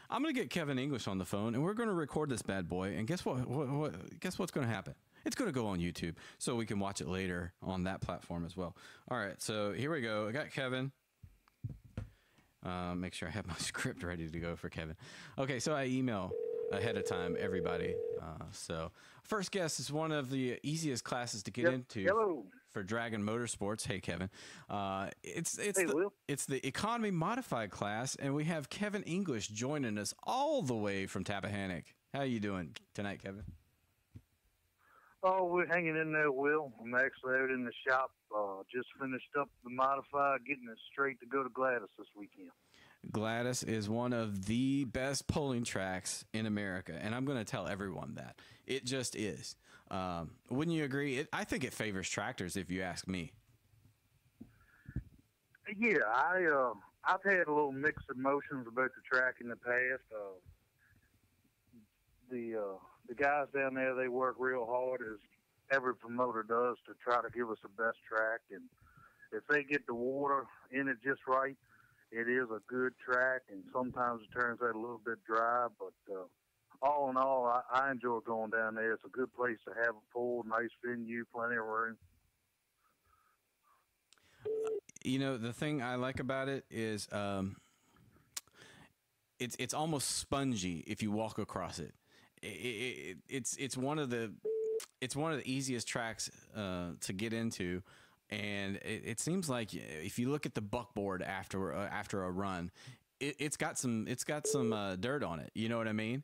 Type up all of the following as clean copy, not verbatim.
I'm going to get Kevin English on the phone, and we're going to record this bad boy. And guess what? Guess what's going to happen? It's going to go on YouTube, so we can watch it later on that platform as well. All right, so here we go. I got Kevin. Make sure I have my script ready to go for Kevin. Okay, so I email ahead of time everybody. So first guest is one of the easiest classes to get into. Hello. For Dragon Motorsports. Hey, Kevin. It's the economy modified class, and we have Kevin English joining us all the way from Tappahannock. How you doing tonight, Kevin? Oh, we're hanging in there, Will. I'm actually out in the shop. Just finished up the modified, getting it straight to go to Gladys this weekend. Gladys is one of the best pulling tracks in America, and I'm going to tell everyone that. It just is. Wouldn't you agree? I think it favors tractors, if you ask me. Yeah, I've had a little mixed emotions about the track in the past. The guys down there, they work real hard, as every promoter does, to try to give us the best track. And if they get the water in it just right, it is a good track. And sometimes it turns out a little bit dry, but all in all, I enjoy going down there. It's a good place to have a pull, nice venue, plenty of room. You know, the thing I like about it is it's almost spongy if you walk across it. It's one of the easiest tracks to get into, and it seems like if you look at the buckboard after a run, it's got some dirt on it. You know what I mean?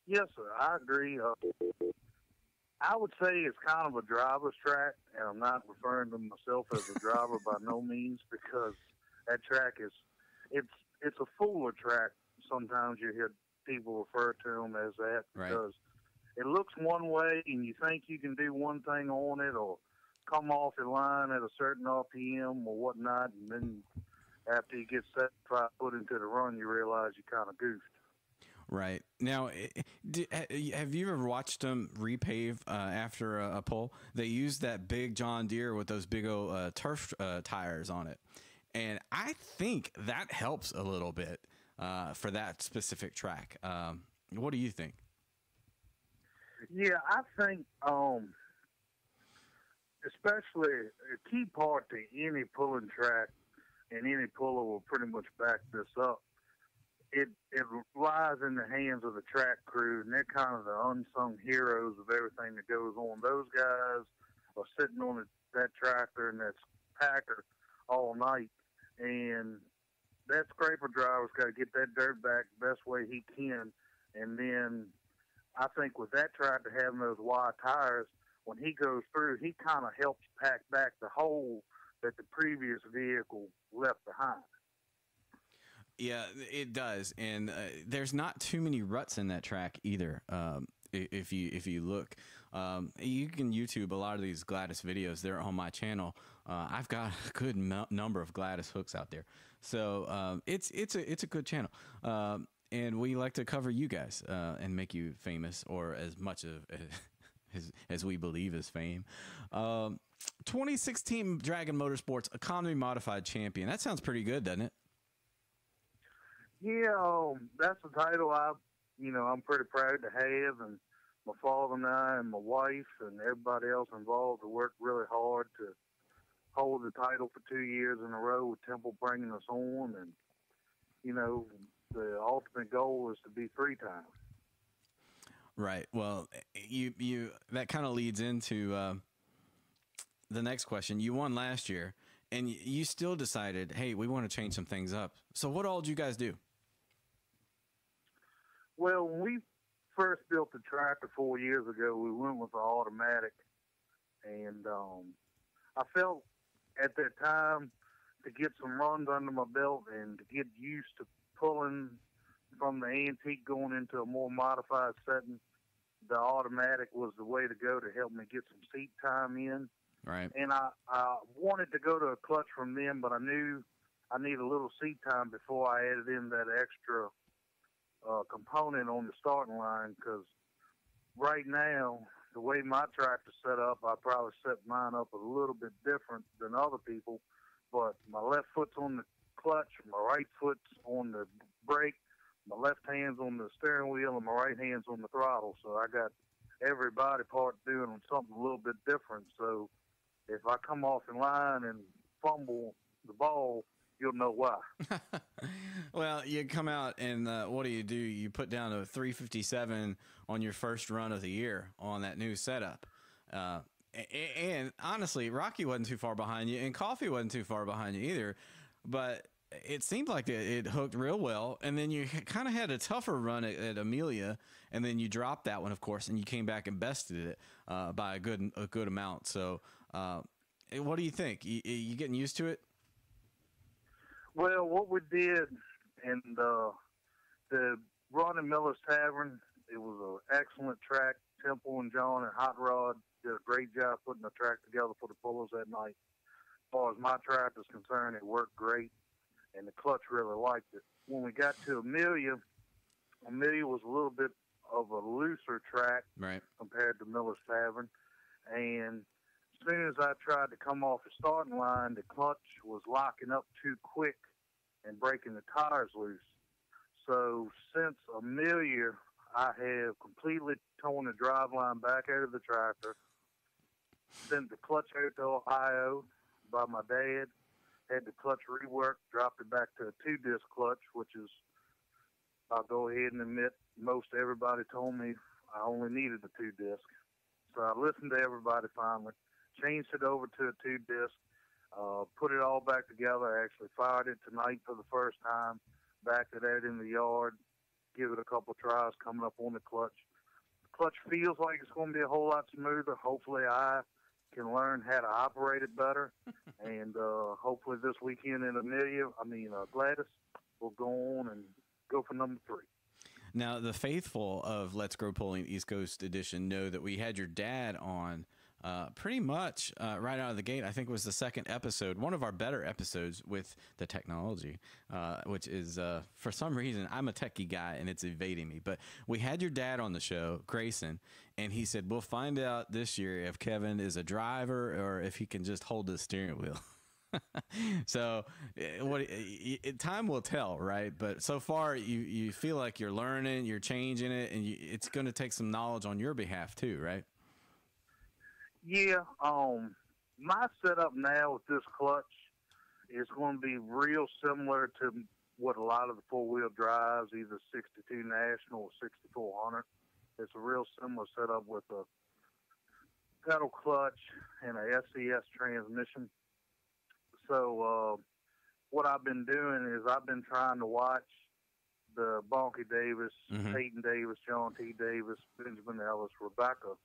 Yes, sir. I agree. I would say it's kind of a driver's track, and I'm not referring to myself as a driver by no means, because that track it's a fuller track. Sometimes you hear people refer to them as that, because it looks one way and you think you can do one thing on it or come off the line at a certain RPM or whatnot, and then after you get set put into the run, you realize you kind of goofed. Right. Now, have you ever watched them repave after a pull? They use that big John Deere with those big old turf tires on it. And I think that helps a little bit for that specific track. What do you think? Yeah, I think especially a key part to any pulling track, and any puller will pretty much back this up, it lies in the hands of the track crew, and they're kind of the unsung heroes of everything that goes on. Those guys are sitting on that tractor and that packer all night, and that scraper driver's got to get that dirt back the best way he can. And then I think with that tractor having those wide tires, when he goes through, he kind of helps pack back the hole that the previous vehicle left behind. Yeah, it does, and there's not too many ruts in that track either. If you look, you can YouTube a lot of these Gladys videos. They're on my channel. I've got a good number of Gladys hooks out there, so it's a good channel, and we like to cover you guys and make you famous, or as much of as we believe is fame. 2016 Dragon Motorsports Economy Modified Champion. That sounds pretty good, doesn't it? Yeah, that's the title I'm pretty proud to have, and my father and I and my wife and everybody else involved have worked really hard to hold the title for 2 years in a row, with Temple bringing us on, and the ultimate goal is to be 3 times. Right. Well, you that kind of leads into the next question. You won last year, and you still decided, hey, we want to change some things up. So what all did you guys do? Well, when we first built the tractor 4 years ago, we went with the automatic, and I felt at that time, to get some runs under my belt and to get used to pulling from the antique going into a more modified setting, the automatic was the way to go to help me get some seat time in. Right. And I wanted to go to a clutch from them, but I knew I need a little seat time before I added in that extra component on the starting line, because right now, the way my tractor's set up, I probably set mine up a little bit different than other people, but my left foot's on the clutch, my right foot's on the brake, hand's on the steering wheel and my right hand's on the throttle. So I got every body part doing something a little bit different. So if I come off in line and fumble the ball, you'll know why. Well, you come out and what do? You put down a 357 on your first run of the year on that new setup. And honestly, Rocky wasn't too far behind you, and Coffee wasn't too far behind you either. But it seemed like it hooked real well, and then you kind of had a tougher run at Amelia, and then you dropped that one, of course, and you came back and bested it by a good amount. So, what do you think? You getting used to it? Well, what we did in the run in Miller's Tavern, it was an excellent track. Temple and John and Hot Rod did a great job putting the track together for the pullers that night. As far as my track is concerned, it worked great, and the clutch really liked it. When we got to Amelia was a little bit of a looser track compared to Miller's Tavern, and as soon as I tried to come off the starting line, the clutch was locking up too quick and breaking the tires loose. So since Amelia, I have completely torn the driveline back out of the tractor, sent the clutch out to Ohio by my dad, had the clutch reworked, dropped it back to a 2-disc clutch, which is, I'll go ahead and admit, most everybody told me I only needed a 2-disc. So I listened to everybody finally, changed it over to a 2-disc, put it all back together. I actually fired it tonight for the first time, backed it out in the yard, give it a couple tries coming up on the clutch. The clutch feels like it's going to be a whole lot smoother. Hopefully I can learn how to operate it better. And hopefully this weekend in Gladys will go on and go for number 3. Now, the faithful of Let's Grow Pulling East Coast Edition know that we had your dad on pretty much right out of the gate. I think it was the second episode, one of our better episodes with the technology, which is, for some reason, I'm a techie guy and it's evading me. But we had your dad on the show, Grayson, and he said, we'll find out this year if Kevin is a driver or if he can just hold the steering wheel. So time will tell, right? But so far you feel like you're learning, you're changing it, and it's going to take some knowledge on your behalf too, right? Yeah. My setup now with this clutch is going to be real similar to what a lot of the 4-wheel drives, either 62 National or 6400. It's a real similar setup with a pedal clutch and a SCS transmission. So what I've been doing is I've been trying to watch the Bonky Davis, Peyton Davis, John T. Davis, Benjamin Ellis, Rebecca,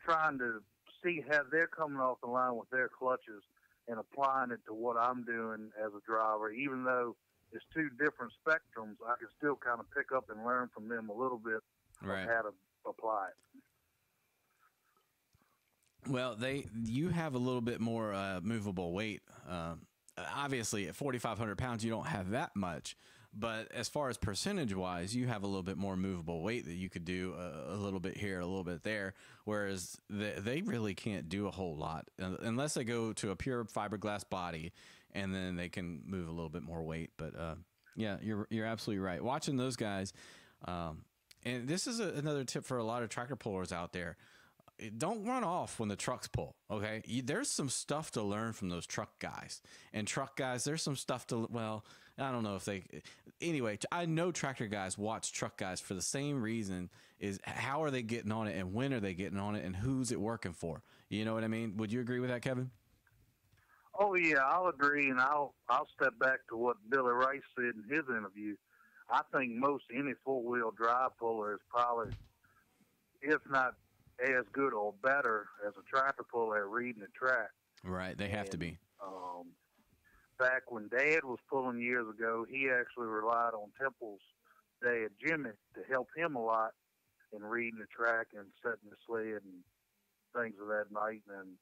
trying to see how they're coming off the line with their clutches and applying it to what I'm doing as a driver. Even though it's 2 different spectrums, I can still kind of pick up and learn from them a little bit of how to apply it. Well, you have a little bit more movable weight. Obviously, at 4,500 pounds, you don't have that much. But as far as percentage-wise, you have a little bit more movable weight that you could do a little bit here, a little bit there, whereas they really can't do a whole lot unless they go to a pure fiberglass body, and then they can move a little bit more weight. But, yeah, you're absolutely right. Watching those guys, and this is another tip for a lot of tractor pullers out there. Don't run off when the trucks pull, okay? There's some stuff to learn from those truck guys. And truck guys, there's some stuff to, well, I don't know if they, anyway, I know tractor guys watch truck guys for the same reason, is how are they getting on it and when are they getting on it and who's it working for? You know what I mean? Would you agree with that, Kevin? Oh, yeah, I'll agree, and I'll step back to what Billy Rice said in his interview. I think most any 4-wheel drive puller is probably, if not as good or better as a tractor puller at reading the track. Right, they have to be. Back when Dad was pulling years ago, he actually relied on Temple's dad, Jimmy, to help him a lot in reading the track and setting the sled and things of that night. And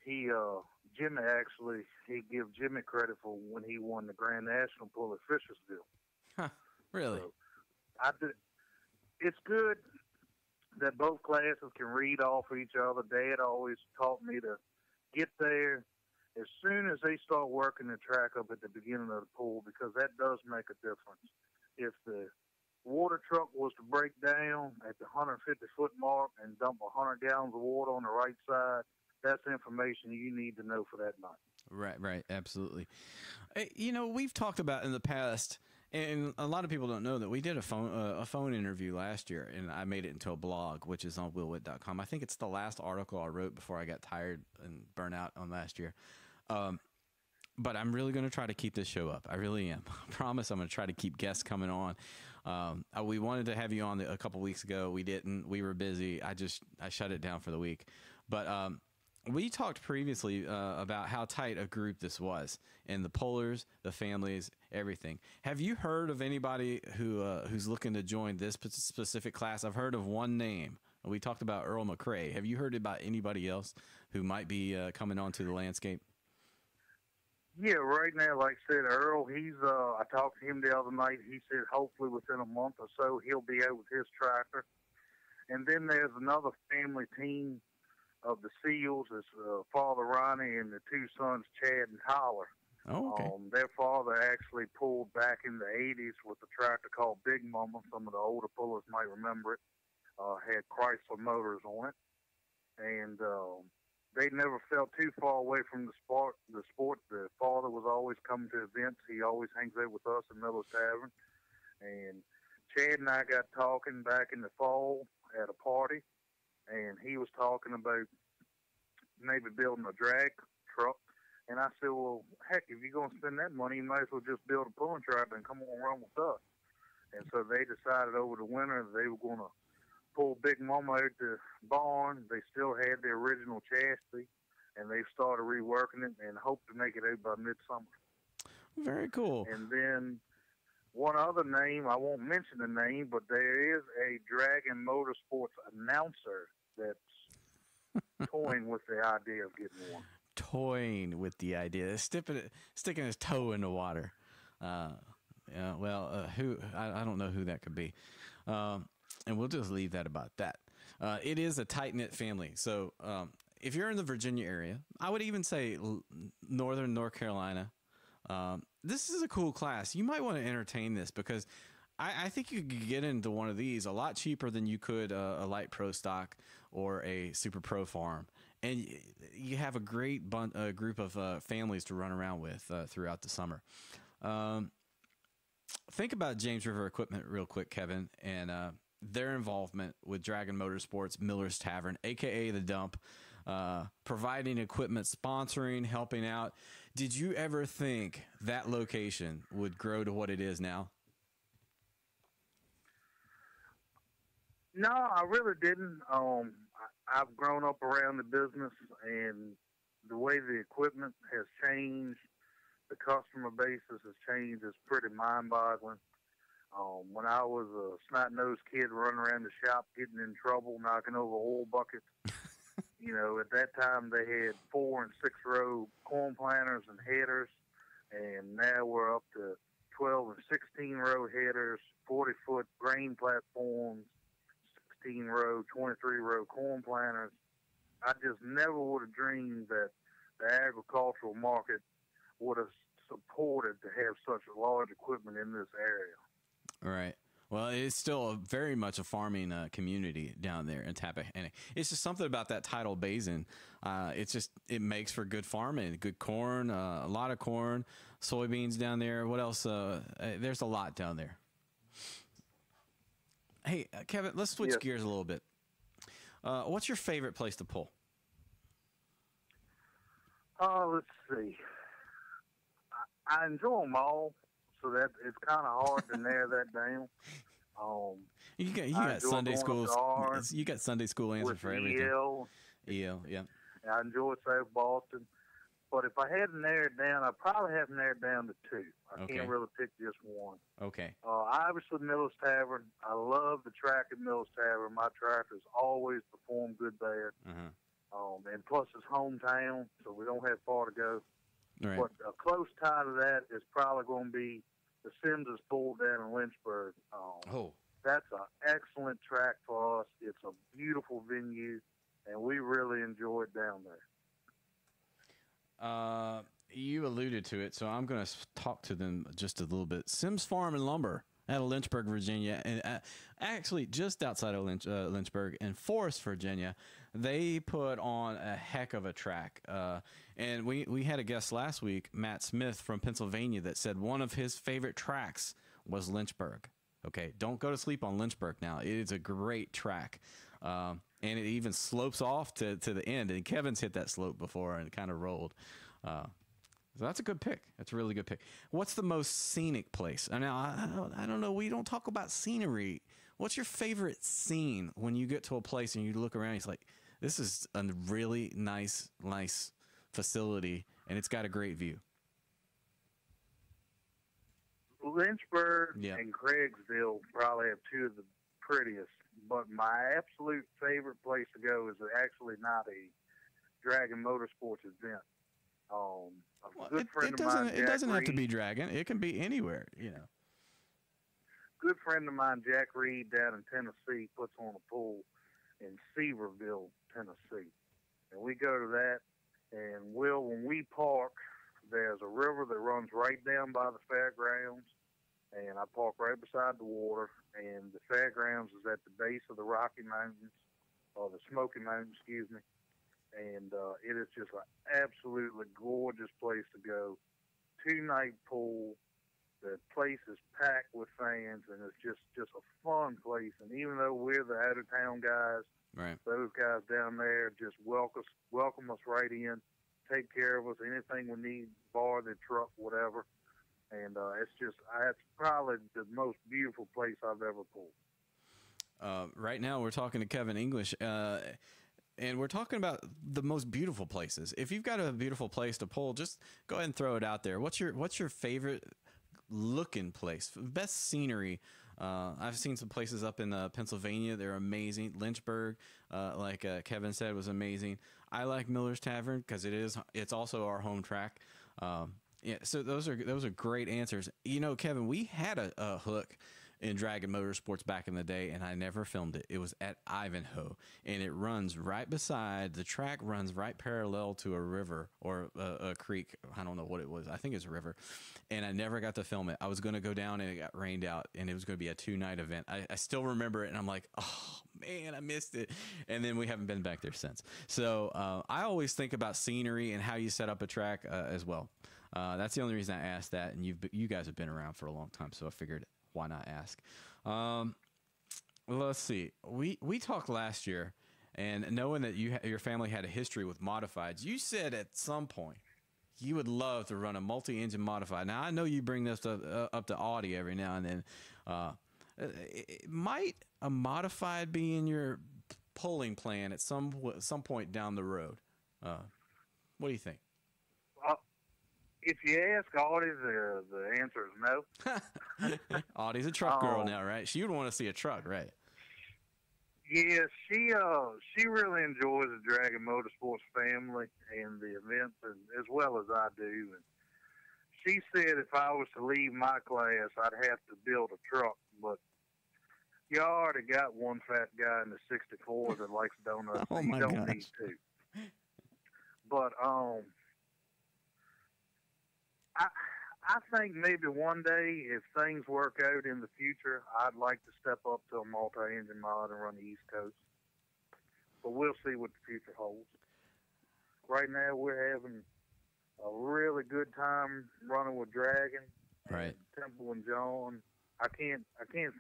Jimmy actually, he give Jimmy credit for when he won the Grand National pull at Fishersville. Huh, really? So it's good that both classes can read off of each other. Dad always taught me to get there as soon as they start working the track up at the beginning of the pull, because that does make a difference. If the water truck was to break down at the 150-foot mark and dump 100 gallons of water on the right side, that's information you need to know for that night. Right, absolutely. You know, we've talked about in the past, and a lot of people don't know that we did a phone interview last year, and I made it into a blog, which is on willwitt.com. I think it's the last article I wrote before I got tired and burnt out on last year. But I'm really going to try to keep this show up. I really am. I promise I'm going to try to keep guests coming on. We wanted to have you on a couple weeks ago. We didn't. We were busy. I shut it down for the week. But we talked previously about how tight a group this was, and the pullers, the families, everything. Have you heard of anybody who's looking to join this specific class? I've heard of one name. We talked about Earl McRae. Have you heard about anybody else who might be coming onto the landscape? Yeah, right now, like I said, Earl, I talked to him the other night. He said hopefully within a month or so he'll be out with his tractor. And then there's another family team of the Seals. It's Father Ronnie and the two sons, Chad and Tyler. Oh, okay. Their father actually pulled back in the 80s with a tractor called Big Mama. Some of the older pullers might remember it. Had Chrysler motors on it. And they never felt too far away from the sport. The father was always coming to events. He always hangs out with us in Miller's Tavern. And Chad and I got talking back in the fall at a party, and he was talking about maybe building a drag truck. And I said, well, heck, if you're going to spend that money, you might as well just build a pulling tractor and come on and run with us. And so they decided over the winter they were going to pull Big Mama out the barn. They still had the original chassis, and they started reworking it and hope to make it out by midsummer. Very cool. And then one other name, I won't mention the name, but there is a Dragon Motorsports announcer that's toying with the idea of getting one. Toying with the idea, sticking his toe in the water. Yeah, well, I don't know who that could be. And we'll just leave that about that. It is a tight-knit family. So if you're in the Virginia area, I would even say northern North Carolina, this is a cool class. You might want to entertain this because I think you could get into one of these a lot cheaper than you could a light pro stock or a super pro farm. And you have a great group of families to run around with throughout the summer. Think about James River Equipment real quick, Kevin, and their involvement with Dragon Motorsports, Miller's Tavern, a.k.a. The Dump, providing equipment, sponsoring, helping out. Did you ever think that location would grow to what it is now? No, I really didn't. I've grown up around the business, and the way the equipment has changed, the customer basis has changed. It's pretty mind-boggling. When I was a snot-nosed kid running around the shop getting in trouble, knocking over oil buckets, at that time they had 4- and 6-row corn planters and headers, and now we're up to 12- and 16-row headers, 40-foot grain platforms, 16-row, 23-row corn planters. I just never would have dreamed that the agricultural market would have supported to have such a large equipment in this area. Right. Well, it's still very much a farming community down there in Tappahannock. It's just something about that tidal basin. It makes for good farming, good corn, a lot of corn, soybeans down there. What else? There's a lot down there. Hey, Kevin, let's switch gears a little bit. What's your favorite place to pull? Let's see. I enjoy them all, so that it's kind of hard to narrow that down. You got Sunday schools. You got Sunday school answer for everything. EL, yeah. I enjoy South Boston, but if I had to narrow it down, I'd probably have to narrow it down to two. I can't really pick just one. Okay. Obviously, Miller's Tavern. I love the track at Miller's Tavern. My tractors always perform good there. And plus, it's hometown, so we don't have far to go. Right. But a close tie to that is probably going to be the Sims's Bull down in Lynchburg. That's an excellent track for us. It's a beautiful venue, and we really enjoy it down there. You alluded to it, so I'm going to talk to them just a little bit. Sims Farm and Lumber. out of Lynchburg, Virginia, and actually just outside of Lynchburg in Forest, Virginia. They put on a heck of a track. And we had a guest last week, Matt Smith from Pennsylvania, that said one of his favorite tracks was Lynchburg. Okay, don't go to sleep on Lynchburg now. It is a great track. And it even slopes off to the end. And Kevin's hit that slope before and kind of rolled. So that's a good pick. That's a really good pick. What's the most scenic place? I mean, I don't know. We don't talk about scenery. What's your favorite scene when you get to a place and you look around? It's like, this is a really nice facility, and it's got a great view. Lynchburg and Craigsville probably have two of the prettiest, but my absolute favorite place to go is actually not a Dragon Motorsports event. It doesn't have to be Dragon. It can be anywhere, you know. Good friend of mine, Jack Reed, down in Tennessee, puts on a pool in Seaverville, Tennessee. And we go to that, and when we park, there's a river that runs right down by the fairgrounds, and I park right beside the water, and the fairgrounds is at the base of the Rocky Mountains, or the Smoky Mountains, excuse me. And it is just an absolutely gorgeous place to go. 2-night pool. The place is packed with fans, and it's just a fun place. And even though we're the out-of-town guys, right, those guys down there just welcome us right in, take care of us, anything we need, borrow their truck, whatever. And it's probably the most beautiful place I've ever pulled. Right now, we're talking to Kevin English. And we're talking about the most beautiful places. If you've got a beautiful place to pull, just go ahead and throw it out there. What's your favorite looking place? Best scenery? I've seen some places up in Pennsylvania. They're amazing. Lynchburg, like Kevin said, was amazing. I like Miller's Tavern because it's also our home track. Yeah, so those are great answers. You know, Kevin, we had a hook in Dragon Motorsports back in the day, and I never filmed it. It was at Ivanhoe, and it runs right beside the track, runs right parallel to a river or a creek. I don't know what it was. I think it's a river, and I never got to film it. I was going to go down, and it got rained out, and it was going to be a 2-night event. I still remember it, and I'm like, oh man, I missed it. And then we haven't been back there since. So I always think about scenery and how you set up a track as well. That's the only reason I asked that, and you guys have been around for a long time, so I figured, why not ask? Let's see. We talked last year, and knowing that your family had a history with modifieds, you said at some point you would love to run a multi-engine modified. Now, I know you bring this up to Audi every now and then. Might a modified be in your pulling plan at some point down the road? What do you think? If you ask Audie, the answer is no. Audie's a truck girl now, right? She would want to see a truck, right? Yeah, she really enjoys the Dragon Motorsports family and the events as well as I do. And she said if I was to leave my class, I'd have to build a truck. But you already got one fat guy in the 64 that likes donuts. Oh, you don't need two. But I think maybe one day, if things work out in the future, I'd like to step up to a multi-engine mod and run the East Coast. But we'll see what the future holds. Right now, we're having a really good time running with Dragon, right? Temple and John. I can't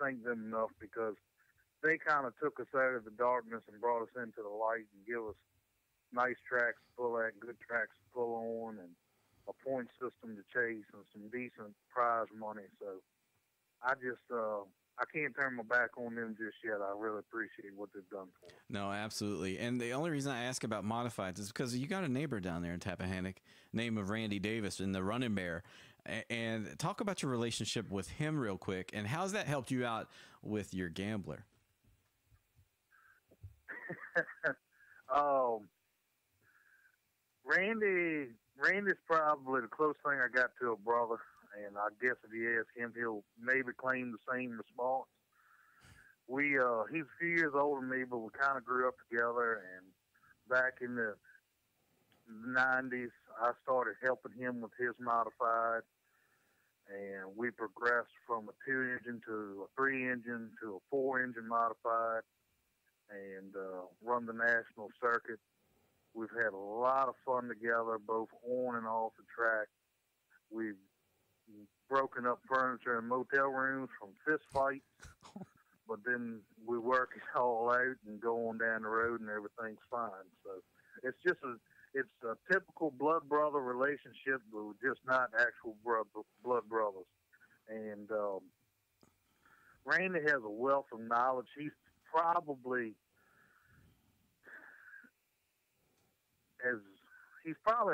thank them enough because they kind of took us out of the darkness and brought us into the light and give us nice tracks to pull at, good tracks to pull on, and a point system to chase and some decent prize money. So I can't turn my back on them just yet. I really appreciate what they've done for us. No, absolutely. And the only reason I ask about modifieds is because you got a neighbor down there in Tappahannock, name of Randy Davis in the Running Bear. And talk about your relationship with him real quick. And how's that helped you out with your Gambler? Randy's probably the closest thing I got to a brother, and I guess if you ask him, he'll maybe claim the same response. He's a few years older than me, but we kind of grew up together, and back in the 90s, I started helping him with his modified, and we progressed from a 2-engine to a 3-engine to a 4-engine modified, and run the national circuit. We've had a lot of fun together, both on and off the track. We've broken up furniture in motel rooms from fist fights, but then we work it all out and go on down the road, and everything's fine. So it's just it's a typical blood brother relationship, but we're just not actual blood brothers. And Randy has a wealth of knowledge. He's probably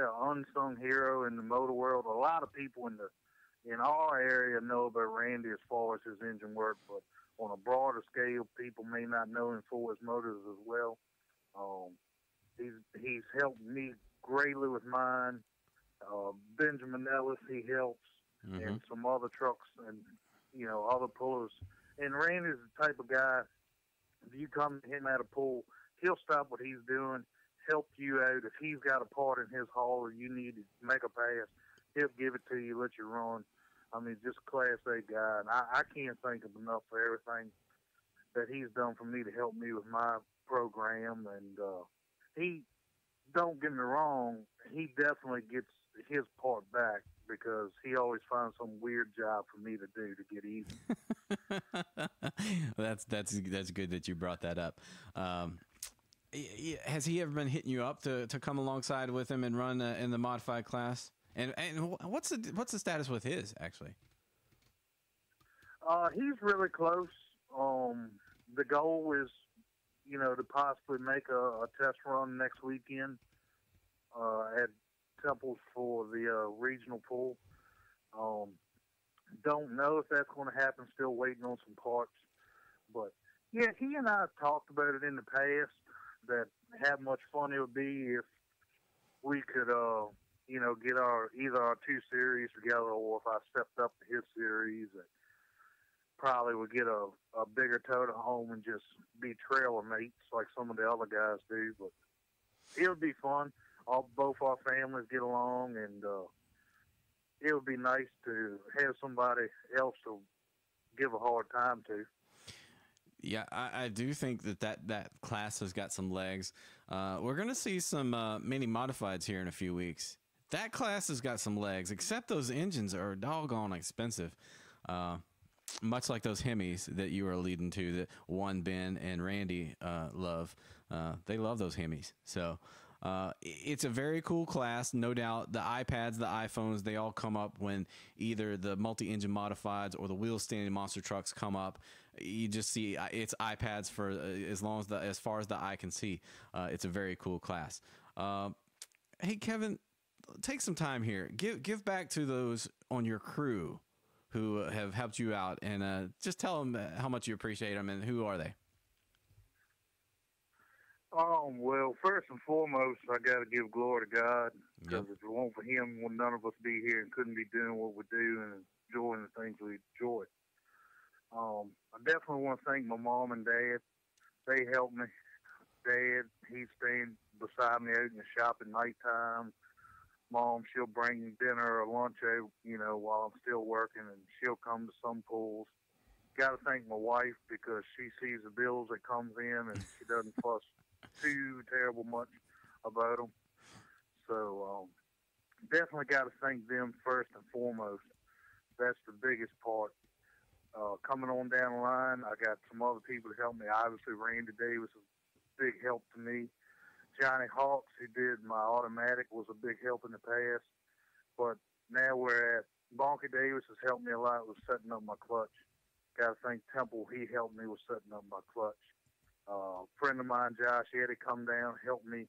an unsung hero in the motor world. A lot of people in our area know about Randy as far as his engine work, but on a broader scale, people may not know him for his motors as well. He's helped me greatly with mine. Benjamin Ellis, he helps, and some other trucks and other pullers. And Randy's the type of guy. If you come to him at a pull, he'll stop what he's doing, help you out. If he's got a part in his haul or you need to make a pass, he'll give it to you, let you run. I mean, just a Class A guy. And I can't think of enough for everything that he's done for me to help me with my program. And he, don't get me wrong, he definitely gets his part back because he always finds some weird job for me to do to get even. That's good that you brought that up. Has he ever been hitting you up to come alongside with him and run in the modified class? And what's the status with his actually? He's really close. The goal is, to possibly make a test run next weekend at Temple for the regional pool. Don't know if that's going to happen. Still waiting on some parts. But yeah, he and I have talked about it in the past. That how much fun it would be if we could, get either our 2 series together, or if I stepped up to his series, and probably would get a bigger tow to home and just be trailer mates like some of the other guys do. But it would be fun. Both our families get along, and it would be nice to have somebody else to give a hard time to. Yeah, I do think that class has got some legs. We're going to see some mini modifieds here in a few weeks. That class has got some legs, except those engines are doggone expensive. Much like those Hemis that you were alluding to, that Ben and Randy love. They love those Hemis. So it's a very cool class, no doubt. The iPads, the iPhones, they all come up when either the multi-engine modifieds or the wheel-standing monster trucks come up. You just see it's iPads for as far as the eye can see. It's a very cool class. Hey, Kevin, take some time here. Give back to those on your crew who have helped you out, and just tell them how much you appreciate them, and who are they? Well, first and foremost, I got to give glory to God, because if it weren't for Him, would none of us be here and couldn't be doing what we do and enjoying the things we enjoy. I definitely want to thank my mom and dad. They helped me. Dad, he's staying beside me out in the shop at nighttime. Mom, she'll bring dinner or lunch out, while I'm still working, and she'll come to some pools. Got to thank my wife, because she sees the bills that comes in, and she doesn't fuss too terrible much about them. So definitely got to thank them first and foremost. That's the biggest part. Coming on down the line, I got some other people to help me. Obviously, Randy Davis was a big help to me. Johnny Hawks, who did my automatic, was a big help in the past. But now we're at Bonky Davis has helped me a lot with setting up my clutch. Got to thank Temple. He helped me with setting up my clutch. Friend of mine, Josh Eddy, come down, helped me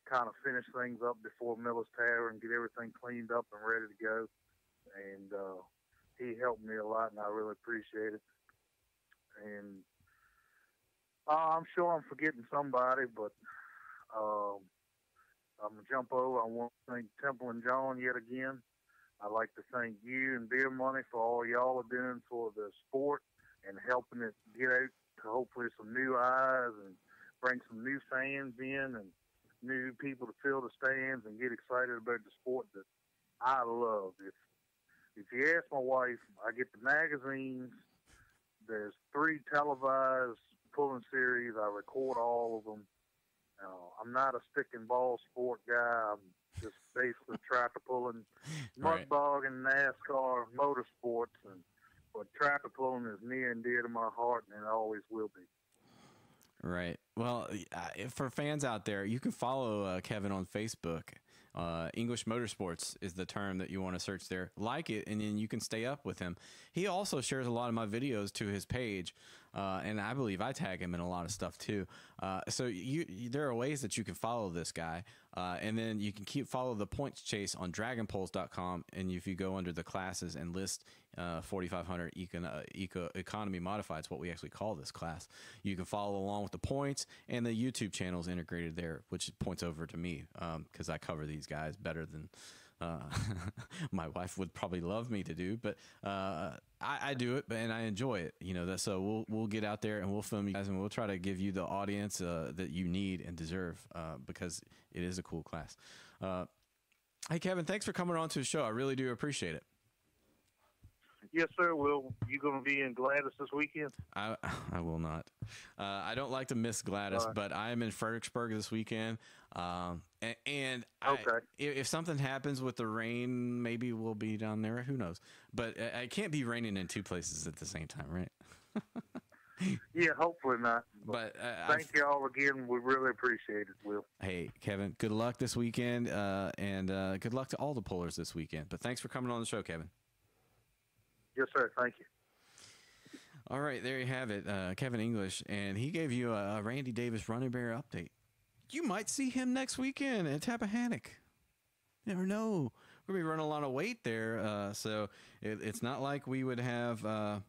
kind of finish things up before Miller's Tower and get everything cleaned up and ready to go. And he helped me a lot, and I really appreciate it. And I'm sure I'm forgetting somebody, but I'm going to jump over. I want to thank Temple and John yet again. I'd like to thank you and Beer Money for all y'all are doing for the sport and helping it get out to hopefully some new eyes and bring some new fans in and new people to fill the stands and get excited about the sport that I love. if you ask my wife, I get the magazines. There's 3 televised pulling series. I record all of them. I'm not a stick and ball sport guy. I'm just basically tractor pulling, mud Right. bogging, NASCAR, motorsports, but tractor pulling is near and dear to my heart, and it always will be. Right. Well, for fans out there, you can follow Kevin on Facebook. English Motorsports is the term that you want to search there. Like it, and then you can stay up with him. He also shares a lot of my videos to his page, and I believe I tag him in a lot of stuff too. So there are ways that you can follow this guy, and then you can follow the points chase on dragonpoles.com. And if you go under the classes and list 4500 economy modified, it's what we actually call this class. You can follow along with the points, and the YouTube channel is integrated there, which points over to me because I cover these guys better than my wife would probably love me to do, but I do it, and I enjoy it. So we'll get out there and we'll film you guys, and we'll try to give you the audience that you need and deserve because it is a cool class. Hey, Kevin, thanks for coming on to the show. I really do appreciate it. Yes, sir. Will you going to be in Gladys this weekend? I will not. I don't like to miss Gladys, but I am in Fredericksburg this weekend. And if something happens with the rain, maybe we'll be down there. Who knows? But I can't be raining in 2 places at the same time, right? Yeah, hopefully not. But thank you all again. We really appreciate it, Will. Hey, Kevin, good luck this weekend, and good luck to all the pullers this weekend. But thanks for coming on the show, Kevin. Yes, sir. Thank you. All right, there you have it, Kevin English, and he gave you a Randy Davis running bear update. You might see him next weekend at Tappahannock. You never know. We're going to be running a lot of weight there, so it's not like we would have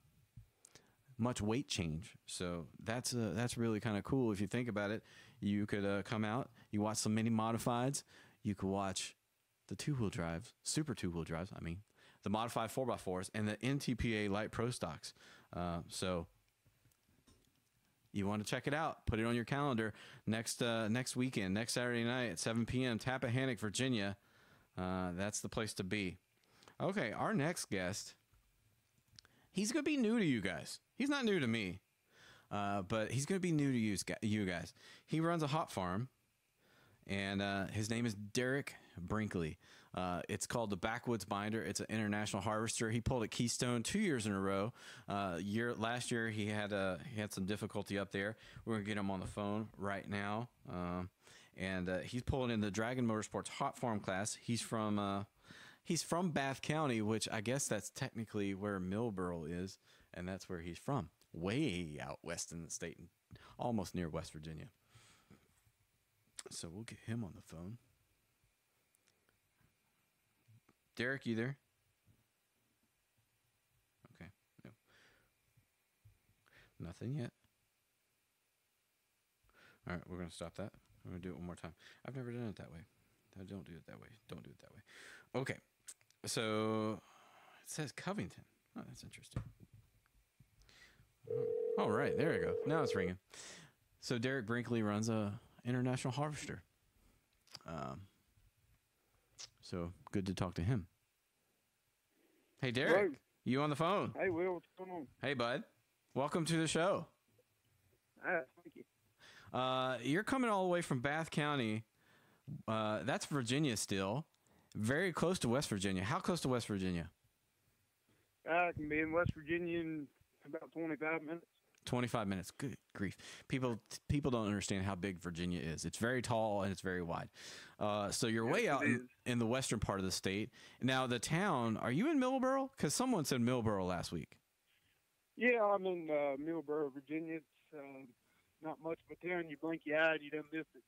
much weight change. So that's really kind of cool if you think about it. You could come out, you watch some mini modifieds, you could watch the two-wheel drives, super two-wheel drives, I mean, the modified 4x4s, and the NTPA light pro stocks. So you want to check it out, put it on your calendar next weekend, next Saturday night at 7 p.m. Tappahannock, Virginia. That's the place to be. Okay, our next guest, he's going to be new to you guys. He's not new to me, but he's going to be new to you guys. He runs a hop farm, and his name is Derek Brinkley. It's called the Backwoods Binder. It's an international harvester. He pulled at Keystone 2 years in a row. Last year he had some difficulty up there. We're gonna get him on the phone right now, and he's pulling in the Dragon Motorsports Hot Farm class. He's from Bath County, which I guess that's technically where Millboro is, and that's where he's from, way out west in the state, almost near West Virginia. So we'll get him on the phone. Derek, you there? Okay. No. Nothing yet. All right, we're going to stop that. We're going to do it one more time. I've never done it that way. Don't do it that way. Don't do it that way. Okay. So it says Covington. Oh, that's interesting. All right, there we go. Now it's ringing. So Derek Brinkley runs a international harvester. So good to talk to him. Hey, Derek, Hello. You on the phone? Hey, Will, what's going on? Hey, bud. Welcome to the show. Thank you. You're coming all the way from Bath County. That's Virginia still. Very close to West Virginia. How close to West Virginia? I can be in West Virginia in about 25 minutes. 25 minutes. Good grief. People don't understand how big Virginia is. It's very tall and it's very wide. So you're way out in the western part of the state. Now, the town, are you in Millboro? Because someone said Millboro last week. Yeah, I'm in Millboro, Virginia. It's not much of a town. You blink your eye and you don't miss it.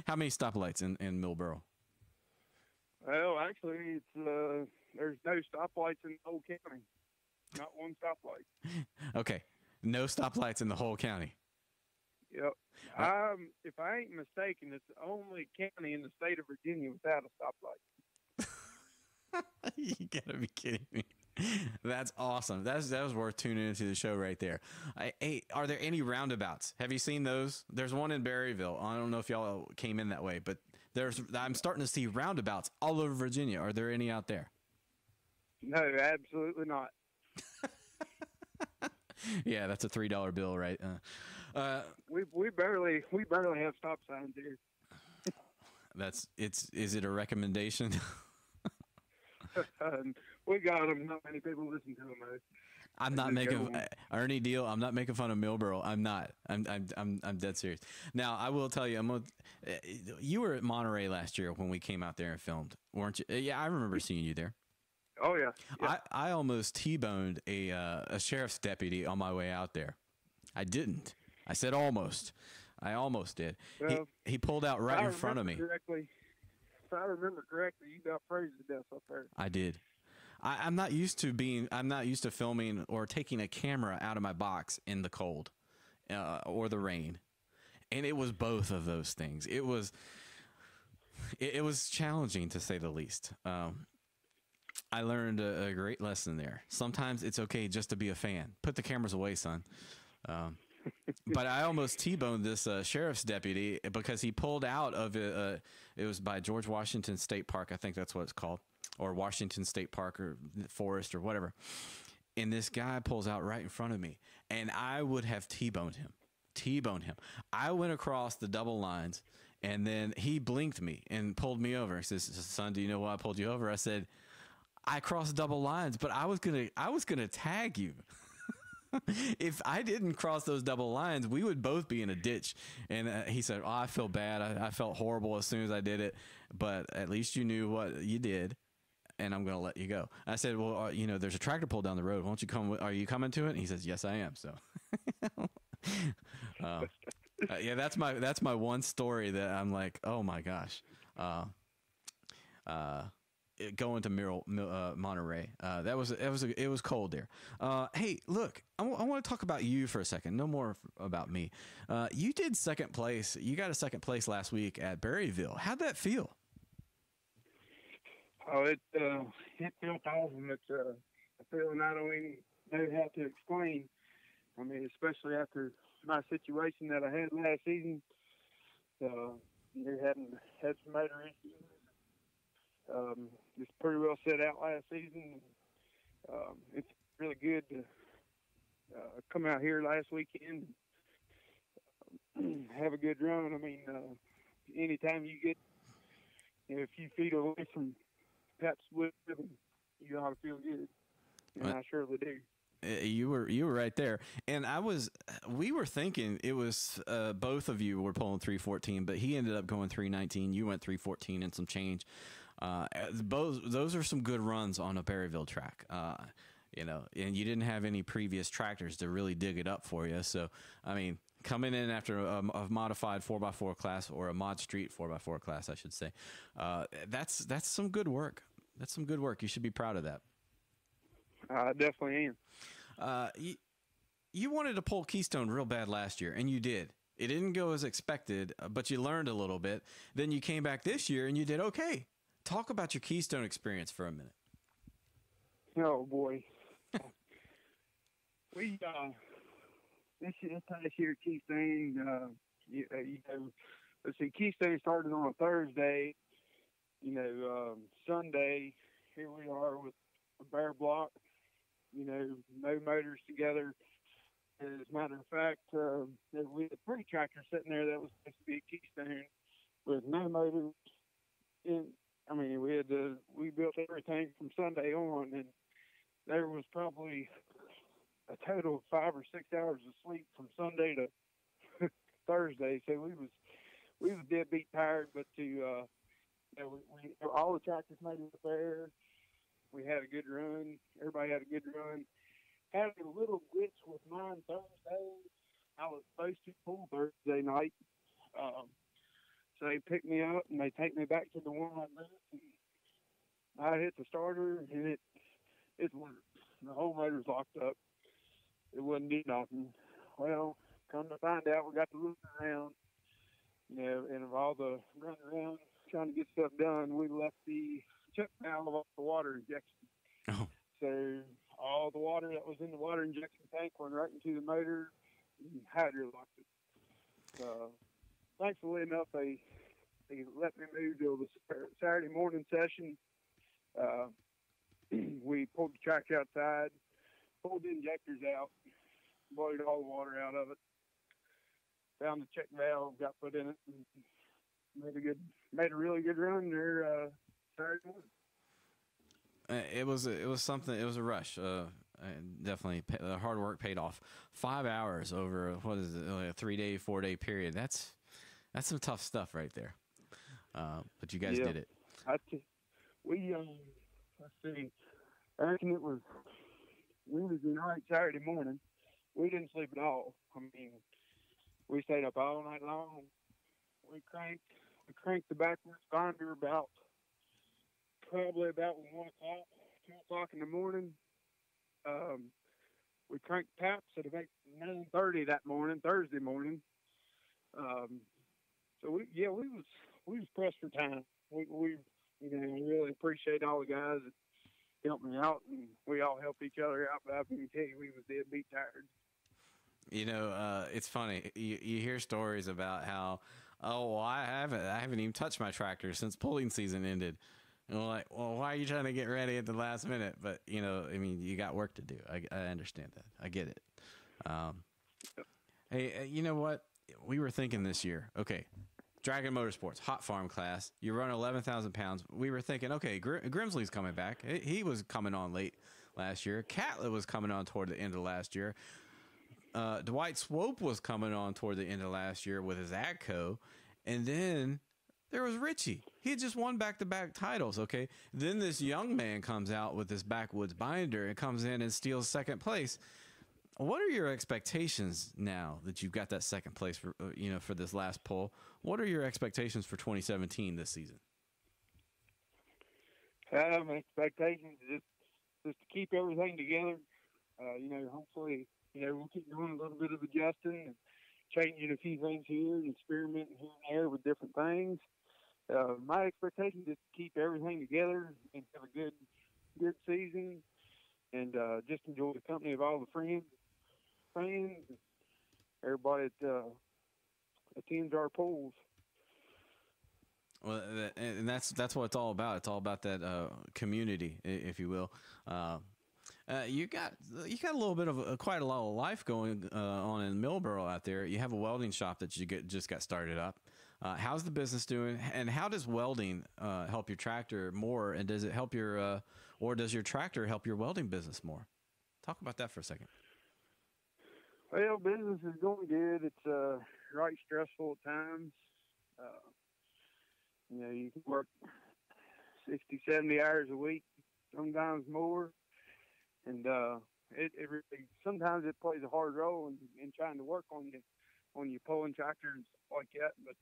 How many stoplights in Millboro? Well, actually, it's there's no stoplights in the whole county. Not one stoplight. Okay. No stoplights in the whole county. Yep. If I ain't mistaken, it's the only county in the state of Virginia without a stoplight. You gotta be kidding me. That's awesome. That was worth tuning into the show right there. Hey, are there any roundabouts? Have you seen those? There's one in Berryville. I don't know if y'all came in that way, but I'm starting to see roundabouts all over Virginia. Are there any out there? No, absolutely not. Yeah, that's a $3 bill, right? We barely have stop signs here. Is it a recommendation? We got them. Not many people listen to them, though. I'm not making Ernie Deal. I'm not making fun of Millboro. I'm not. I'm dead serious. Now I will tell you. You were at Monterey last year when we came out there and filmed, weren't you? Yeah, I remember seeing you there. Oh yeah. I almost T-boned a sheriff's deputy on my way out there. I didn't. I said almost. I almost did. Well, he pulled out right in front of me. If I remember correctly, you got frozen to death up there. I did. I'm not used to filming or taking a camera out of my box in the cold or the rain, and it was both of those things. It was challenging, to say the least. I learned a great lesson there. Sometimes it's okay just to be a fan. Put the cameras away, son. But I almost T-boned this sheriff's deputy because he pulled out of it. It was by George Washington State Park. I think that's what it's called, or Washington State Park or Forest or whatever. And this guy pulls out right in front of me, and I would have T-boned him. I went across the double lines, and then he blinked me and pulled me over. He says, "Son, do you know why I pulled you over?" I said, "I crossed double lines, but I was gonna tag you." If I didn't cross those double lines, we would both be in a ditch. And he said, "Oh, I feel bad. I felt horrible as soon as I did it, but at least you knew what you did, and I'm going to let you go." I said, "Well, there's a tractor pull down the road. Won't you come? Are you coming to it?" And he says, "Yes, I am." So, yeah, that's my one story that I'm like, oh my gosh. Going to Monterey, it was cold there. Hey, look, I want to talk about you for a second. No more about me. You did second place. You got a second place last week at Berryville. How'd that feel? Oh, it felt awesome. It's a feeling I don't even know how to explain. I mean, especially after my situation that I had last season. Had some motor issues. It's pretty well set out last season. It's really good to come out here last weekend and have a good run. I mean, anytime you get a few feet away from Pat's Wood, you ought to feel good, and I surely do. You were right there, and we were thinking it was both of you were pulling 314, but he ended up going 319. You went 314 and some change. Those are some good runs on a Berryville track, and you didn't have any previous tractors to really dig it up for you. So, I mean, coming in after a modified 4x4 class, or a mod street 4x4 class, I should say, that's some good work. That's some good work. You should be proud of that. I definitely am. You wanted to pull Keystone real bad last year, and you did. It didn't go as expected, but you learned a little bit. Then you came back this year, and you did okay. Talk about your Keystone experience for a minute. Oh boy, we this past year Keystone, let's see, Keystone started on a Thursday. Sunday, here we are with a bare block. No motors together. As a matter of fact, we had a pretty tractor sitting there that was supposed to be a Keystone with no motors in. I mean, we built everything from Sunday on, and there was probably a total of 5 or 6 hours of sleep from Sunday to Thursday. So we was deadbeat tired, but we all the tractors made it there. We had a good run. Everybody had a good run. Had a little glitch with mine Thursday. I was supposed to pull Thursday night. So they pick me up and they take me back to the one I moved. I hit the starter and it worked. The whole motor's locked up. It wouldn't do nothing. Well, come to find out, we got to look around, and of all the running around trying to get stuff done, we left the check valve off the water injection. Oh. So all the water that was in the water injection tank went right into the motor and hydro-locked it. Thankfully enough, they They let me move till the Saturday morning session. We pulled the tractor outside, pulled the injectors out, boiled all the water out of it, found the check valve, got put in it, and made a really good run there Saturday morning. It was something. It was a rush. Definitely, the hard work paid off. 5 hours over what is it, like a 3-day, 4-day period. That's some tough stuff right there. But you guys did it. Let's see. I reckon it was Wednesday night, Saturday morning. We didn't sleep at all. I mean, we stayed up all night long. We cranked the Backwoods binder probably about 1 o'clock, 2 o'clock in the morning. We cranked taps at about 9:30 that morning, Thursday morning. So we was pressed for time. We really appreciate all the guys that helped me out, and we all helped each other out. But I can tell you, we was dead beat tired. It's funny. You hear stories about how, I haven't even touched my tractor since pulling season ended. And we're like, well, why are you trying to get ready at the last minute? But you got work to do. I understand that. I get it. Hey, you know what? We were thinking this year. Okay, Dragon Motorsports, hot farm class. You run 11,000 pounds. We were thinking, okay, Grimsley's coming back. He was coming on late last year. Catlett was coming on toward the end of last year. Dwight Swope was coming on toward the end of last year with his AGCO. And then there was Richie. He had just won back-to-back titles, okay? Then this young man comes out with this Backwoods binder and comes in and steals second place. What are your expectations now that you've got that second place for this last pull? What are your expectations for 2017 this season? My expectations is just to keep everything together. Hopefully, we'll keep doing a little bit of adjusting and changing a few things here and experimenting here and there with different things. My expectation is to keep everything together and have a good season, and just enjoy the company of all the friends, everybody that attends our polls. Well, and that's what it's all about. It's all about that community, if you will. You got a little bit of quite a lot of life going on in Millboro out there. You have a welding shop that you just got started up. How's the business doing? And how does welding help your tractor more? And does it help or does your tractor help your welding business more? Talk about that for a second. Well, business is going good. It's right stressful at times. You can work 60, 70 hours a week, sometimes more. And it really, sometimes it plays a hard role in trying to work on your pulling tractors like that. But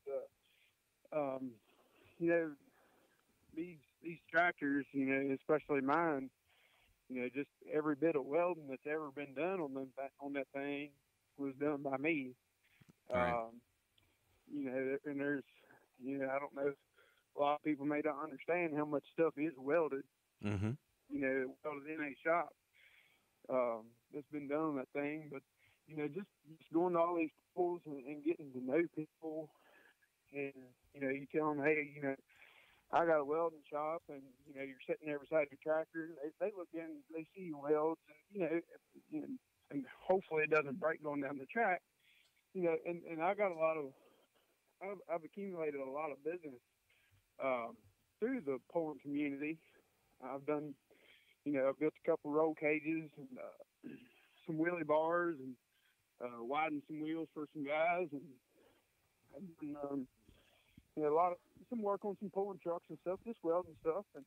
these tractors, especially mine, just every bit of welding that's ever been done on that thing was done by me. Right. And there's, I don't know, a lot of people may not understand how much stuff is welded. Mm-hmm. Welded in a shop. That's been done on that thing, but just going to all these pulls and getting to know people, and you tell them, hey, I got a welding shop, and you're sitting there beside your tractor. They look in, they see you weld, and and hopefully it doesn't break going down the track. And I got I've accumulated a lot of business through the pulling community. I've done. I've built a couple roll cages and some wheelie bars and widened some wheels for some guys, and I've done some work on some pulling trucks and stuff, just welding stuff. And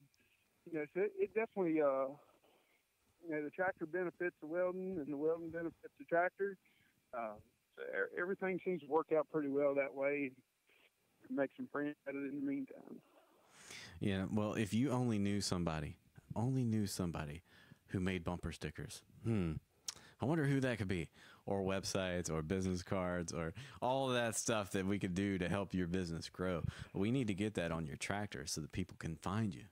so it definitely the tractor benefits the welding, and the welding benefits the tractor. So everything seems to work out pretty well that way. And make some friends out of it in the meantime. Yeah, well, if you only knew somebody who made bumper stickers. I wonder who that could be, or websites, or business cards, or all of that stuff that we could do to help your business grow. We need to get that on your tractor so that people can find you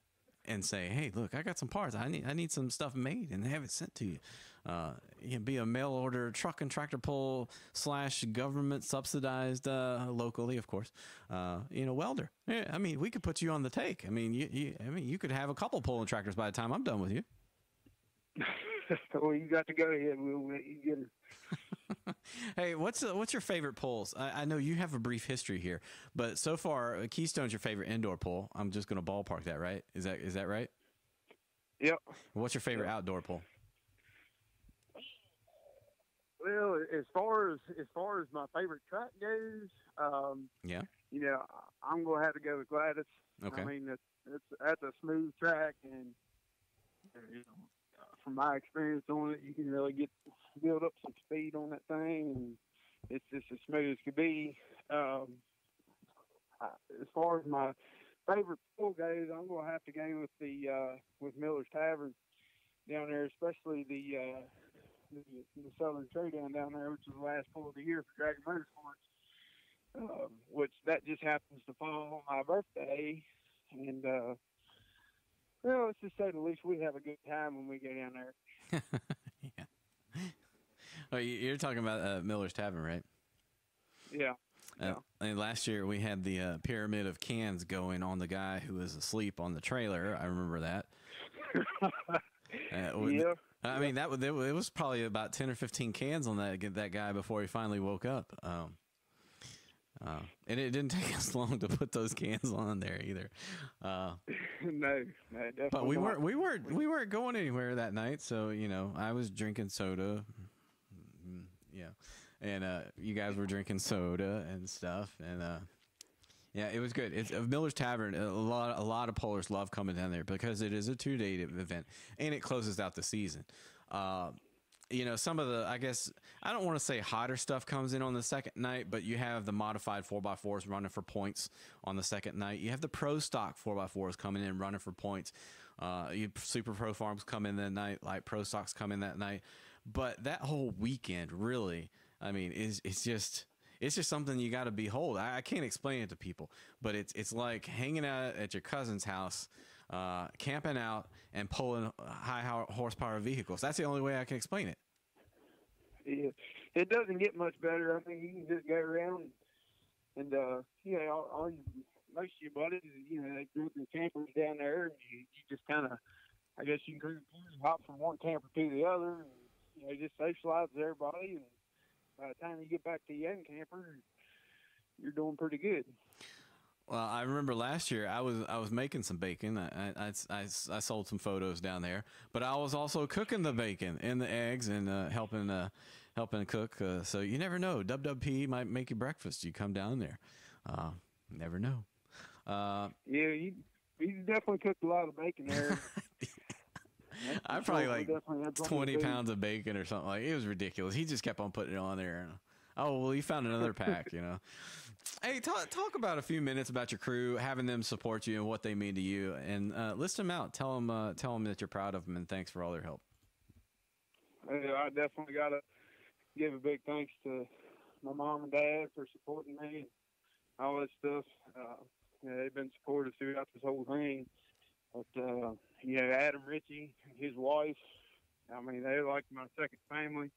and say, hey, look, I got some parts. I need some stuff made and have it sent to you. You can be a mail order truck and tractor pull / government subsidized, locally, of course, welder. Yeah, I mean, we could put you on the take. I mean, you could have a couple pulling tractors by the time I'm done with you. Well, you got to go ahead. We'll let you get it. Hey, what's your favorite pulls? I know you have a brief history here, but so far, Keystone's your favorite indoor pull. I'm just going to ballpark that, right? Is that right? Yep. What's your favorite outdoor pull? Well, as far as my favorite track goes, Yeah. I'm gonna have to go with Gladys. Okay. I mean, that's a smooth track, and from my experience on it, you can really build up some speed on that thing, and it's just as smooth as could be. As far as my favorite pull goes, I'm gonna have to go with Miller's Tavern down there, especially the Southern Showdown down there, which is the last pull of the year for Dragon Motorsports, which that just happens to fall on my birthday, and well, let's just say the least we have a good time when we go down there. Yeah. Oh, you're talking about Miller's Tavern, right? Yeah. And last year we had the pyramid of cans going on the guy who was asleep on the trailer. I remember that. Yeah. I mean, it was probably about 10 or 15 cans on that guy before he finally woke up. And it didn't take us long to put those cans on there either. No, definitely. But we weren't going anywhere that night, so I was drinking soda, yeah, and you guys were drinking soda and stuff, and yeah, it was good. It's Miller's Tavern. A lot of pullers love coming down there because it is a 2-day event and it closes out the season. Some of the, I guess, I don't want to say hotter stuff comes in on the second night, but you have the modified 4x4s running for points on the second night. You have the pro stock 4x4s coming in running for points. Super Pro Farms come in that night, like pro stocks come in that night. But that whole weekend, really, I mean, it's just something you got to behold. I can't explain it to people, but it's like hanging out at your cousin's house, camping out and pulling high horsepower vehicles. That's the only way I can explain it. Yeah, it doesn't get much better. I mean, you can just go around and all most of your buddies, they group their campers down there, and you just kind of, I guess you can hop from one camper to the other, and just socialize with everybody. And by the time you get back to your own camper, you're doing pretty good. Well, I remember last year I was making some bacon. I sold some photos down there, but I was also cooking the bacon and the eggs and helping cook. So you never know. WWP might make you breakfast. You come down there. Never know. Yeah, you definitely cooked a lot of bacon there. I probably like 20 pounds of bacon or something. Like, it was ridiculous. He just kept on putting it on there. Oh, well, you found another pack, Hey, talk about a few minutes about your crew, having them support you and what they mean to you, and list them out. Tell them that you're proud of them, and thanks for all their help. I definitely got to give a big thanks to my mom and dad for supporting me and all that stuff. They've been supportive throughout this whole thing. But, Adam Ritchie and his wife, I mean, they're like my second family.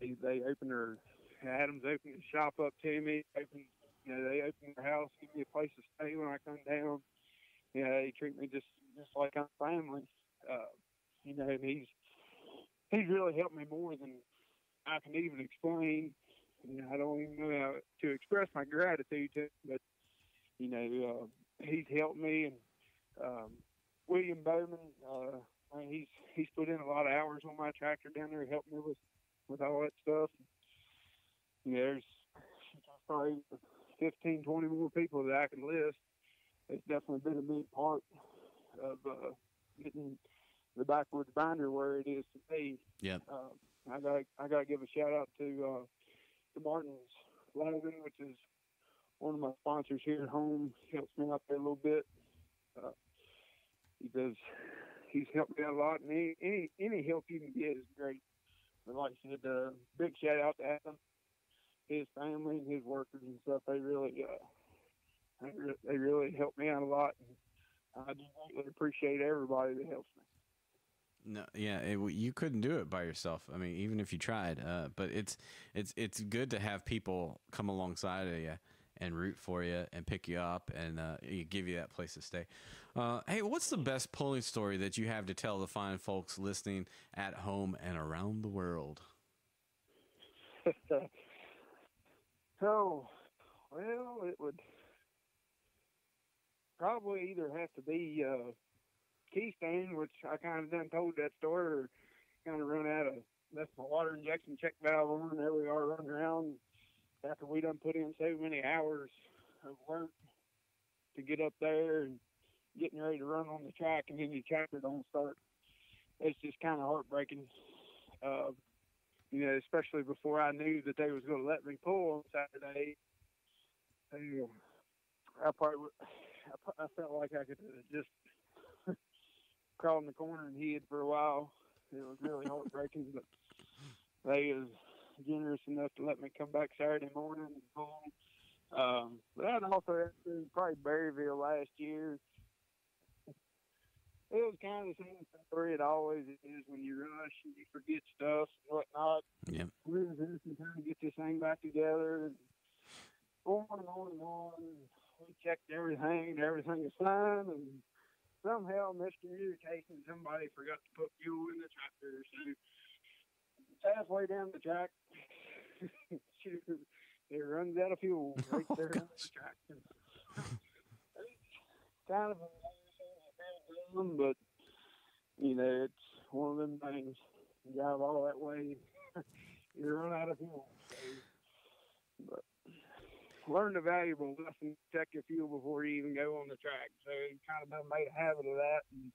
They opened Adam's opened his shop up to me. They opened their house, give me a place to stay when I come down. They treat me just like I'm family. And he's really helped me more than I can even explain. I don't even know how to express my gratitude to him, but he's helped me. And William Bowman, he's put in a lot of hours on my tractor down there, helped me with all that stuff. There's probably 15, 20 more people that I can list. It's definitely been a big part of getting the Backwoods binder where it is today. Yeah. I got to give a shout out to Martin's Logan, which is one of my sponsors here at home. He helps me out there a little bit. He's helped me out a lot, and any help you can get is great. But like I said, big shout out to Adam, his family, and his workers and stuff. They really helped me out a lot. I do greatly appreciate everybody that helps me. No, yeah, you couldn't do it by yourself. I mean, even if you tried, but it's good to have people come alongside of you and root for you and pick you up and give you that place to stay. Hey, what's the best pulling story that you have to tell the fine folks listening at home and around the world? So, well, it would probably either have to be Keystone, which I kind of done told that story, or kind of left my water injection check valve on, and there we are running around after we done put in so many hours of work to get up there and getting ready to run on the track, and then the tractor don't start. It's just kind of heartbreaking, especially before I knew that they was going to let me pull on Saturday. I felt like I could just crawl in the corner and hid for a while. It was really heartbreaking, but they was generous enough to let me come back Saturday morning and pull. But I'd also have to probably Berryville last year. It was kind of the same story. It always is when you rush and you forget stuff and whatnot. Yeah. We was just trying to get this thing back together and on and on and on. We checked everything, and everything was fine, and somehow, miscommunication, somebody forgot to put fuel in the tractor. So halfway down the track, it runs out of fuel right there on the track. It's kind of embarrassing, but it's one of them things. You drive all that way, you run out of fuel. So, but learn the valuable lesson. Check your fuel before you even go on the track. So you kind of done made a habit of that, and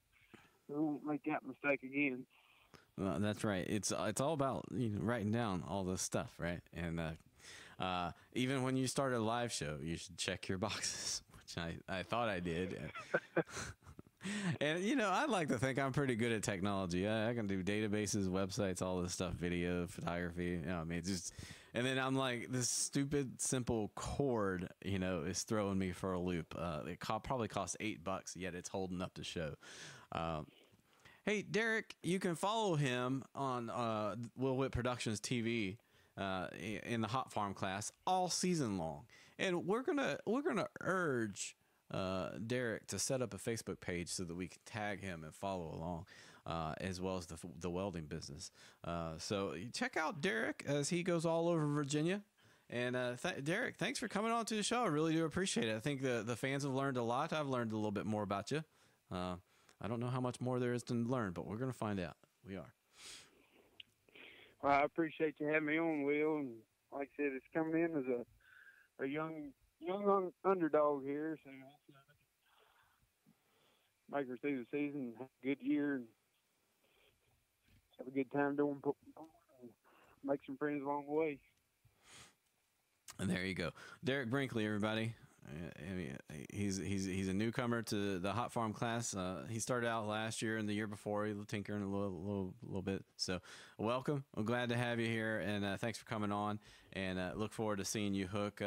we won't make that mistake again. Well, that's right. It's all about writing down all this stuff, right? And even when you start a live show, you should check your boxes, which I thought I did. And I'd like to think I'm pretty good at technology. I can do databases, websites, all this stuff, video, photography. And then I'm like, this stupid, simple cord, is throwing me for a loop. It probably costs $8, yet it's holding up the show. Hey, Derek, you can follow him on Whitt Productions TV in the Hot Farm class all season long, and we're gonna urge Derek to set up a Facebook page so that we can tag him and follow along. As well as the welding business. So check out Derek as he goes all over Virginia. And Derek, thanks for coming on to the show. I really do appreciate it. I think the fans have learned a lot. I've learned a little bit more about you. I don't know how much more there is to learn, but we're going to find out. We are. Well, I appreciate you having me on, Will. And like I said, it's coming in as a young underdog here. So make her through the season, have a good year, and have a good time doing and make some friends along the way. And there you go, Derek Brinkley, everybody. He's a newcomer to the Hot Farm class. He started out last year and the year before. He was tinkering a little bit. So welcome. I'm glad to have you here, and thanks for coming on. And look forward to seeing you hook.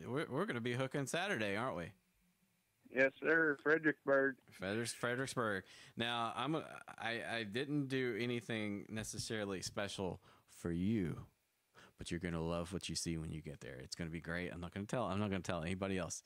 We're going to be hooking Saturday, aren't we? Yes, sir. Fredericksburg. Now, I didn't do anything necessarily special for you, but you're going to love what you see when you get there. It's going to be great. I'm not going to tell anybody else.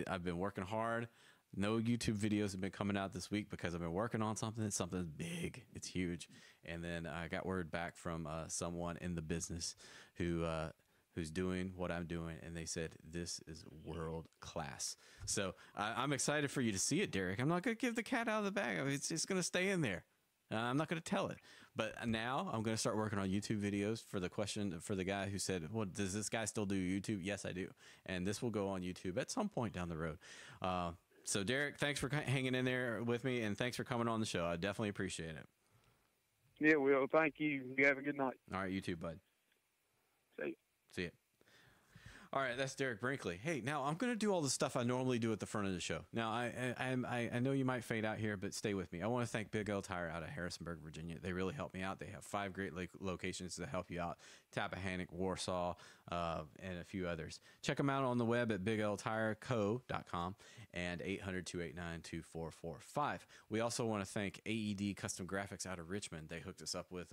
I've been working hard. No YouTube videos have been coming out this week because I've been working on something. Something big. It's huge. And then I got word back from someone in the business who's doing what I'm doing, and they said this is world class. So I'm excited for you to see it, Derek. I'm not going to give the cat out of the bag. It's just going to stay in there. I'm not going to tell it. But now I'm going to start working on YouTube videos for the guy who said, well, does this guy still do YouTube? Yes, I do. And this will go on YouTube at some point down the road. So Derek, thanks for hanging in there with me, and thanks for coming on the show. I definitely appreciate it. Yeah, Will. Thank you. You have a good night. All right, you too, bud. See you. See ya. All right, that's Derek Brinkley. Hey, now I'm going to do all the stuff I normally do at the front of the show. Now, I know you might fade out here, but stay with me. I want to thank Big L Tire out of Harrisonburg, Virginia. They really help me out. They have 5 great locations to help you out: Tappahannock, Warsaw, and a few others. Check them out on the web at bigltireco.com and 800-289-2445. We also want to thank AED Custom Graphics out of Richmond. They hooked us up with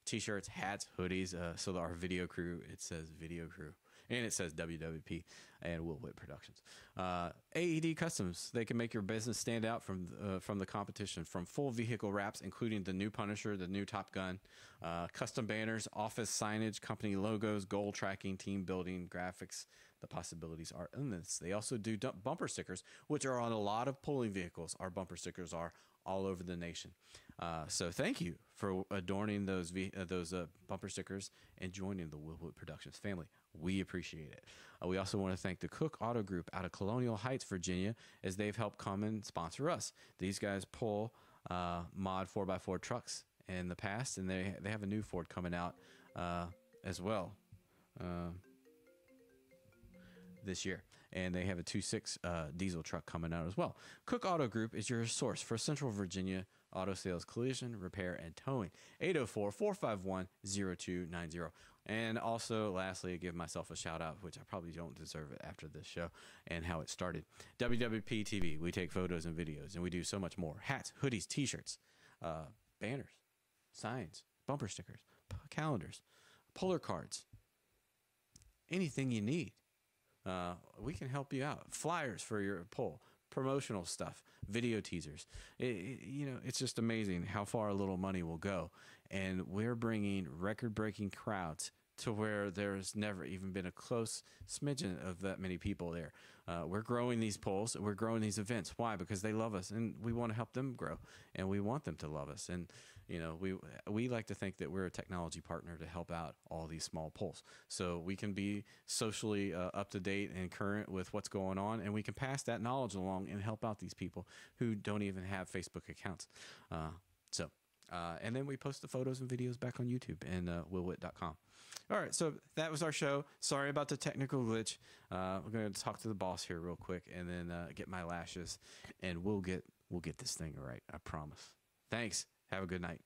T-shirts, hats, hoodies. So our video crew, it says video crew. And it says WWP and Whitt Productions. AED Customs, they can make your business stand out from the competition, from full vehicle wraps, including the new Punisher, the new Top Gun, custom banners, office signage, company logos, goal tracking, team building, graphics. The possibilities are endless. They also do bumper stickers, which are on a lot of pulling vehicles. Our bumper stickers are all over the nation. So thank you for adorning those bumper stickers and joining the Whitt Productions family. We appreciate it. We also want to thank the Cook Auto Group out of Colonial Heights, Virginia, as they've helped come and sponsor us. These guys pull mod 4x4 trucks in the past, and they have a new Ford coming out as well this year. And they have a 2.6 diesel truck coming out as well. Cook Auto Group is your source for Central Virginia auto sales, collision, repair, and towing. 804-451-0290. And also, lastly, I give myself a shout out, which I probably don't deserve it after this show and how it started. WWPTV, we take photos and videos, and we do so much more. Hats, hoodies, t-shirts, banners, signs, bumper stickers, calendars, puller cards, anything you need. We can help you out. Flyers for your pull, promotional stuff, video teasers. It's just amazing how far a little money will go. And we're bringing record-breaking crowds to where there's never even been a close smidgen of that many people there. We're growing these polls. We're growing these events. Why? Because they love us, and we want to help them grow, and we want them to love us. And we like to think that we're a technology partner to help out all these small polls, so we can be socially up to date and current with what's going on, and we can pass that knowledge along and help out these people who don't even have Facebook accounts. And then we post the photos and videos back on YouTube and willwitt.com. All right, so that was our show. Sorry about the technical glitch. We're going to talk to the boss here real quick and then get my lashes, and we'll get this thing right. I promise. Thanks. Have a good night.